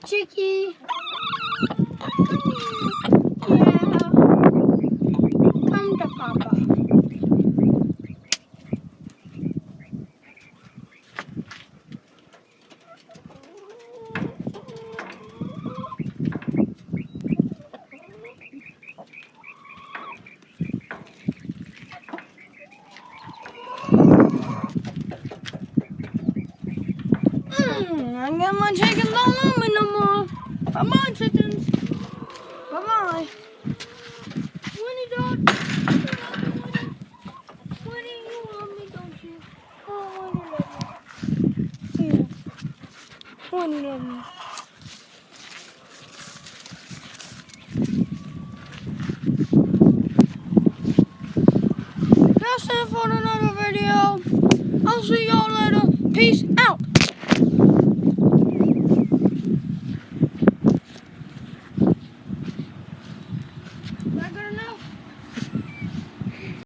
Chicky. Yeah. Come to Papa. I got my chickens don't love me no more. Bye-bye, chickens. Bye-bye. Winnie, don't. Winnie, you love me, don't you? Oh, Winnie love me. Yeah. Winnie love me. That's it for another video. I'll see y'all later. Peace out.